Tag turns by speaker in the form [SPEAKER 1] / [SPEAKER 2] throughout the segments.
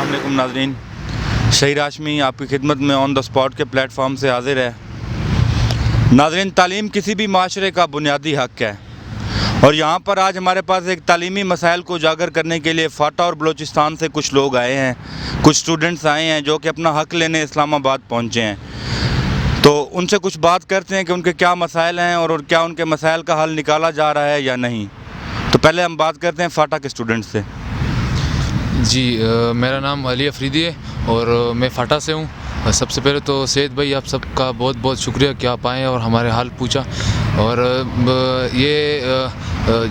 [SPEAKER 1] अस्सलाम वालेकुम नाज़रीन, शहीर हाशमी आपकी खिदमत में ऑन द स्पॉट के प्लेटफॉर्म से हाजिर है। नाज़रीन, तालीम किसी भी माशरे का बुनियादी हक़ है और यहाँ पर आज हमारे पास एक तालीमी मसाइल को उजागर करने के लिए फाटा और बलूचिस्तान से कुछ लोग आए हैं, कुछ स्टूडेंट्स आए हैं जो कि अपना हक़ लेने इस्लामाबाद पहुँचे हैं। तो उनसे कुछ बात करते हैं कि उनके क्या मसाइल हैं और क्या उनके मसाइल का हल निकाला जा रहा है या नहीं। तो पहले हम बात करते हैं फाटा के स्टूडेंट से।
[SPEAKER 2] जी, मेरा नाम अली अफरीदी है और मैं फाटा से हूँ। सबसे पहले तो सैयद भाई आप सबका बहुत बहुत शुक्रिया कि आप आए और हमारे हाल पूछा। और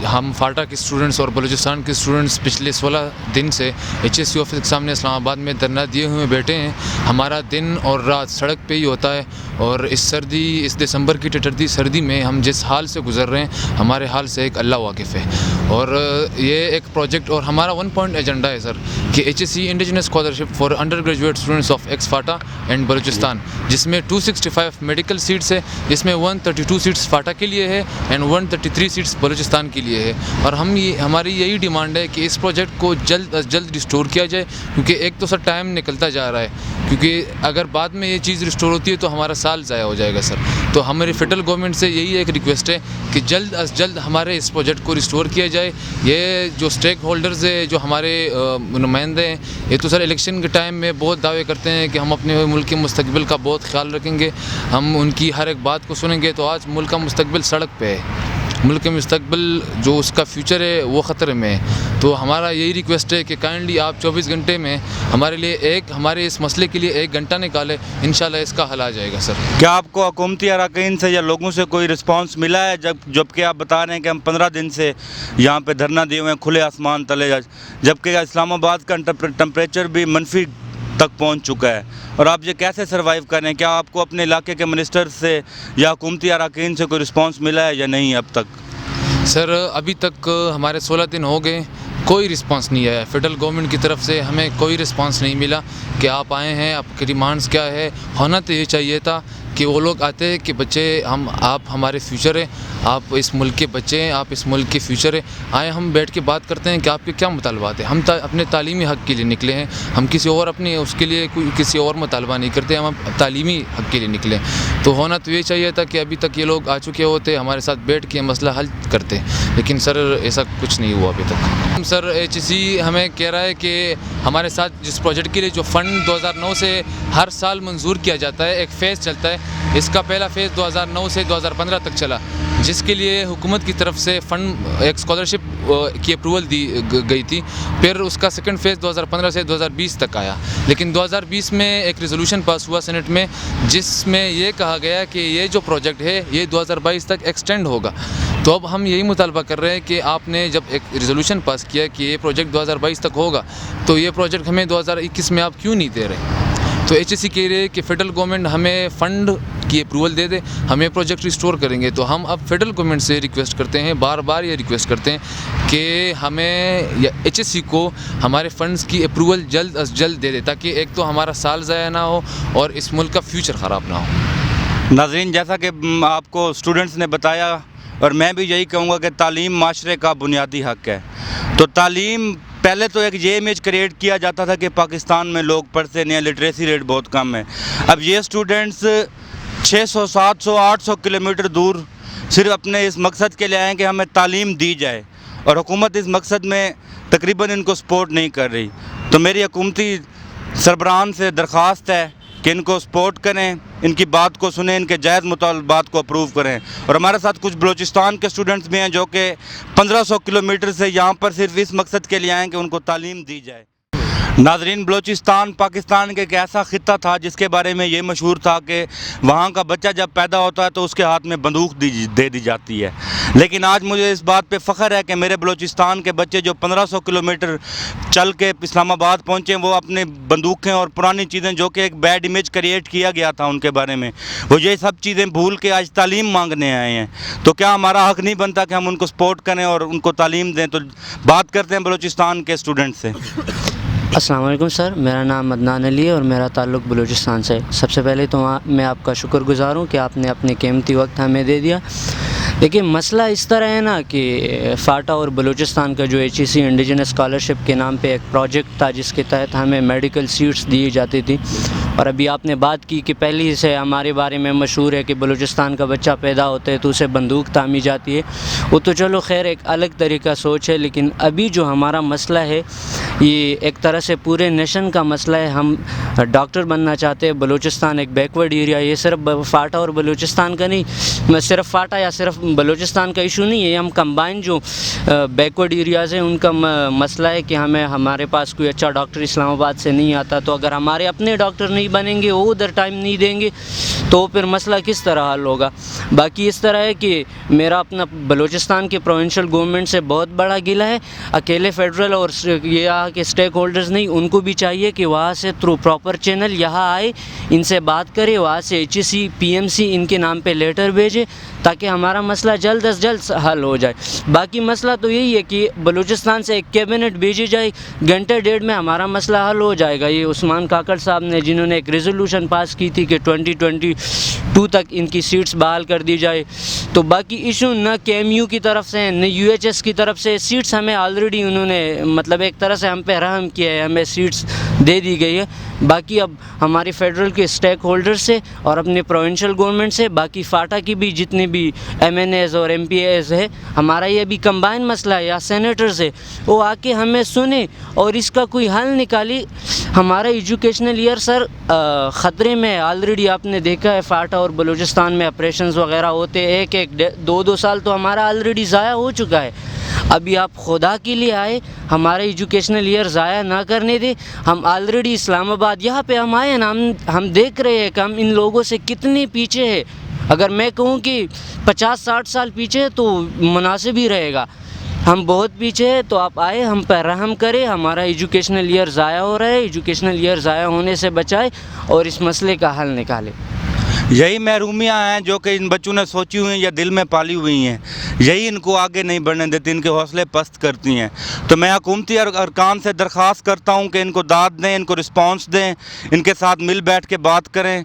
[SPEAKER 2] हम फाटा के स्टूडेंट्स और बलूचिस्तान के स्टूडेंट्स पिछले 16 दिन से HSC ऑफिस के सामने इस्लामाबाद में धरना दिए हुए बैठे हैं। हमारा दिन और रात सड़क पे ही होता है और इस दिसंबर की टटरती सर्दी में हम जिस हाल से गुज़र रहे हैं, हमारे हाल से एक अल्लाह वाकिफ़ है। और ये एक प्रोजेक्ट और हमारा 1 पॉइंट एजेंडा है सर कि HSC indigenous scholarship for under graduate students of x Phata and Balochistan, जिसमें 265 मेडिकल सीट्स है, जिसमें 132 सीट्स फाटा के लिए है एंड 133 सीट्स बलूचिस्तान के लिए है। और हमारी यही डिमांड है कि इस प्रोजेक्ट को जल्द अज जल्द रिस्टोर किया जाए, क्योंकि एक तो सर टाइम निकलता जा रहा है, क्योंकि अगर बाद में ये चीज़ रिस्टोर होती है तो हमारा साल ज़ाया हो जाएगा सर। तो हमारी फेडरल गवर्नमेंट से यही एक रिक्वेस्ट है कि जल्द अज जल्द हमारे इस प्रोजेक्ट को रिस्टोर किया जाए। ये जो स्टेक होल्डर्स है, जो हमारे नुमाइंदे हैं, ये तो सर इलेक्शन के टाइम में बहुत दावे करते हैं कि हम अपने मुल्क के मुस्तकबिल का बहुत ख्याल रखेंगे, हम उनकी हर एक बात को सुनेंगे। तो आज मुल्क का मुस्तकबिल सड़क पे है, मुल्क के मुस्तकबिल जो उसका फ्यूचर है वो ख़तरे में है। तो हमारा यही रिक्वेस्ट है कि काइंडली आप 24 घंटे में हमारे लिए हमारे इस मसले के लिए 1 घंटा निकालें, इंशाल्लाह इसका हल आ जाएगा सर।
[SPEAKER 1] क्या आपको हुकूमती अरकान से या लोगों से कोई रिस्पांस मिला है, जबकि आप बता रहे हैं कि हम 15 दिन से यहाँ पे धरना दिए हुए हैं खुले आसमान तले, जबकि इस्लामाबाद का टेम्परेचर भी मनफी तक पहुँच चुका है, और आप ये कैसे सर्वाइव कर रहे हैं? क्या आपको अपने इलाके के मिनिस्टर से या हुकूमती अरकान से कोई रिस्पांस मिला है या नहीं अब तक?
[SPEAKER 2] सर अभी तक हमारे 16 दिन हो गए, कोई रिस्पांस नहीं आया फेडरल गवर्नमेंट की तरफ से, हमें कोई रिस्पांस नहीं मिला कि आप आए हैं, आपकी डिमांड्स क्या है। होना तो ये चाहिए था कि वो लोग आते हैं कि बच्चे आप हमारे फ्यूचर है, आप इस मुल्क के बच्चे हैं, आप इस मुल्क के फ्यूचर है, आए हम बैठ के बात करते हैं कि आपके क्या मुतालबात है। हम अपने तालीमी हक़ के लिए निकले हैं, हम किसी और अपने उसके लिए किसी और मुतालबा नहीं करते, हम तालीमी हक़ के लिए निकले हैं। तो होना तो ये चाहिए था कि अभी तक ये लोग आ चुके होते, हमारे साथ बैठ के मसला हल करते, लेकिन सर ऐसा कुछ नहीं हुआ अभी तक। सर HSC हमें कह रहा है कि हमारे साथ जिस प्रोजेक्ट के लिए जो फ़ंड 2009 से हर साल मंजूर किया जाता है, एक फ़ेज़ चलता है, इसका पहला फ़ेज़ 2009 से 2015 तक चला, जिसके लिए हुकूमत की तरफ से फ़ंड एक स्कॉलरशिप की अप्रूवल दी गई थी। फिर उसका सेकंड फ़ेज़ 2015 से 2020 तक आया, लेकिन 2020 में एक रेजोल्यूशन पास हुआ सेनेट में, जिसमें ये कहा गया कि ये जो प्रोजेक्ट है ये 2022 तक एक्सटेंड होगा। तो अब हम यही मुतालबा कर रहे हैं कि आपने जब एक रेजोल्यूशन पास किया कि ये प्रोजेक्ट 2022 तक होगा, तो ये प्रोजेक्ट हमें 2021 में आप क्यों नहीं दे रहे? तो HSC कह रहे हैं कि फेडरल गवर्नमेंट हमें फ़ंड की अप्रूवल दे दे, हमें प्रोजेक्ट रिस्टोर करेंगे। तो हम अब फेडरल गवर्नमेंट से रिक्वेस्ट करते हैं, बार बार ये रिक्वेस्ट करते हैं कि हमें या HSC को हमारे फ़ंड्स की अप्रूवल जल्द अज जल्द दे दे, ताकि एक तो हमारा साल ज़ाया ना हो और इस मुल्क का फ्यूचर ख़राब ना हो।
[SPEAKER 1] नाज़रीन, जैसा कि आपको स्टूडेंट्स ने बताया और मैं भी यही कहूँगा कि तालीम माशरे का बुनियादी हक़ है। तो तालीम, पहले तो एक ये इमेज क्रिएट किया जाता था कि पाकिस्तान में लोग पढ़ते नहीं हैं, लिटरेसी रेट बहुत कम है। अब ये स्टूडेंट्स 600, 700, 800 किलोमीटर दूर सिर्फ अपने इस मकसद के लिए आए हैं कि हमें तालीम दी जाए, और हुकूमत इस मकसद में तकरीबन इनको सपोर्ट नहीं कर रही। तो मेरी हुकूमती सरबराहान से दरख्वास्त है कि इनको सपोर्ट करें, इनकी बात को सुनें, इनके जायज़ मुतालबात को अप्रूव करें। और हमारे साथ कुछ बलूचिस्तान के स्टूडेंट्स भी हैं जो कि 1500 किलोमीटर से यहाँ पर सिर्फ इस मकसद के लिए आए हैं कि उनको तालीम दी जाए। नाज़रीन, बलूचिस्तान पाकिस्तान के एक ऐसा ख़ित्ता था जिसके बारे में ये मशहूर था कि वहाँ का बच्चा जब पैदा होता है तो उसके हाथ में बंदूक दे दी जाती है। लेकिन आज मुझे इस बात पे फ़ख्र है कि मेरे बलूचिस्तान के बच्चे जो 1500 किलोमीटर चल के इस्लामाबाद पहुँचे, वो अपने बंदूकें और पुरानी चीज़ें जो कि एक बैड इमेज क्रिएट किया गया था उनके बारे में, वो ये सब चीज़ें भूल के आज तालीम मांगने आए हैं। तो क्या हमारा हक़ नहीं बनता कि हम उनको सपोर्ट करें और उनको तालीम दें? तो बात करते हैं बलूचिस्तान के स्टूडेंट से।
[SPEAKER 3] अस्सलाम वालेकुम सर, मेरा नाम अदनान अली है और मेरा ताल्लुक़ बलूचिस्तान से है। सबसे पहले तो मैं आपका शुक्रगुज़ार हूँ कि आपने अपने कीमती वक्त हमें दे दिया। دیکھیے مسئلہ اس طرح ہے نا کہ فاٹا اور بلوچستان کا جو HEC انڈیجنس اسکالرشپ کے نام پہ ایک پروجیکٹ تھا جس کے تحت ہمیں میڈیکل سیٹس دی جاتی تھی، اور ابھی آپ نے بات کی کہ پہلے سے ہمارے بارے میں مشہور ہے کہ بلوچستان کا بچہ پیدا ہوتا ہے تو اسے بندوق تامی جاتی ہے، وہ تو چلو خیر ایک الگ طریقہ سوچ ہے، لیکن ابھی جو ہمارا مسئلہ ہے یہ ایک طرح سے پورے نیشن کا مسئلہ ہے۔ ہم ڈاکٹر بننا چاہتے ہیں، بلوچستان ایک بیکورڈ ایریا، یہ صرف فاٹا اور بلوچستان کا نہیں، صرف فاٹا یا صرف بلوچستان کا ایشو نہیں ہے، ہم کمبائن جو بیکورڈ ایریاز ہیں ان کا مسئلہ ہے کہ ہمارے پاس کوئی اچھا ڈاکٹر اسلام آباد سے نہیں آتا، تو اگر ہمارے اپنے ڈاکٹر نہیں بنیں گے، وہ ادھر ٹائم نہیں دیں گے تو پھر مسئلہ کس طرح حل ہوگا۔ باقی اس طرح ہے کہ میرا اپنا بلوچستان کے پروونشل گورنمنٹ سے بہت بڑا گلہ ہے، اکیلے فیڈرل اور یہاں کے اسٹیک ہولڈرز نہیں، ان کو بھی چاہیے کہ وہاں سے تھرو پراپر چینل یہاں آئے، ان سے بات کرے، وہاں سے HEC PMC ان کے نام پہ لیٹر بھیجے تاکہ ہمارا مسئلہ جلد از جلد حل ہو جائے۔ باقی مسئلہ تو یہی ہے کہ بلوچستان سے ایک کیبنٹ بھیجی جائے، گھنٹے ڈیڑھ میں ہمارا مسئلہ حل ہو جائے گا۔ یہ عثمان کاکڑ صاحب نے جنہوں نے ایک ریزولوشن پاس کی تھی کہ 2022 تک ان کی سیٹس بحال کر دی جائے، تو باقی ایشو نہ KMU کی طرف سے نہ UHS کی طرف سے، سیٹس ہمیں آلریڈی انہوں نے مطلب ایک طرح سے ہم پہ رحم کیا ہے، ہمیں سیٹس دے دی گئی ہے۔ باقی اب ہماری فیڈرل کے اسٹیک ہولڈر سے اور اپنے پروونشل گورنمنٹ سے، باقی فاٹا کی بھی جتنے بھی MNAs اور MPAs ہے، ہمارا یہ بھی کمبائن مسئلہ ہے، یا سینیٹرز ہے، وہ آ کے ہمیں سنیں اور اس کا کوئی حل نکالی۔ ہمارا ایجوکیشنل ایئر سر خطرے میں، آلریڈی آپ نے دیکھا ہے فاٹا اور بلوچستان میں آپریشنز وغیرہ ہوتے، ایک دو سال تو ہمارا آلریڈی ضائع ہو چکا ہے۔ ابھی آپ خدا کے لیے آئے، ہمارے ایجوکیشنل ایئر ضائع نہ کرنے دیں۔ ہم آلریڈی اسلام آباد یہاں پہ ہم آئے نا، ہم دیکھ رہے ہیں کہ ہم ان لوگوں سے کتنے پیچھے ہیں۔ اگر میں کہوں کہ 50-60 سال پیچھے تو مناسب ہی رہے گا، ہم بہت پیچھے ہیں۔ تو آپ آئے، ہم پہ رحم کرے، ہمارا ایجوکیشنل ایئر ضائع ہو رہا ہے، ایجوکیشنل ایئر ضائع ہونے سے بچائے اور اس مسئلے کا حل نکالے۔
[SPEAKER 1] یہی محرومیاں ہیں جو کہ ان بچوں نے سوچی ہوئی ہیں یا دل میں پالی ہوئی ہیں، یہی ان کو آگے نہیں بڑھنے دیتی، ان کے حوصلے پست کرتی ہیں۔ تو میں حکومتی ارکان سے درخواست کرتا ہوں کہ ان کو داد دیں، ان کو رسپانس دیں، ان کے ساتھ مل بیٹھ کے بات کریں۔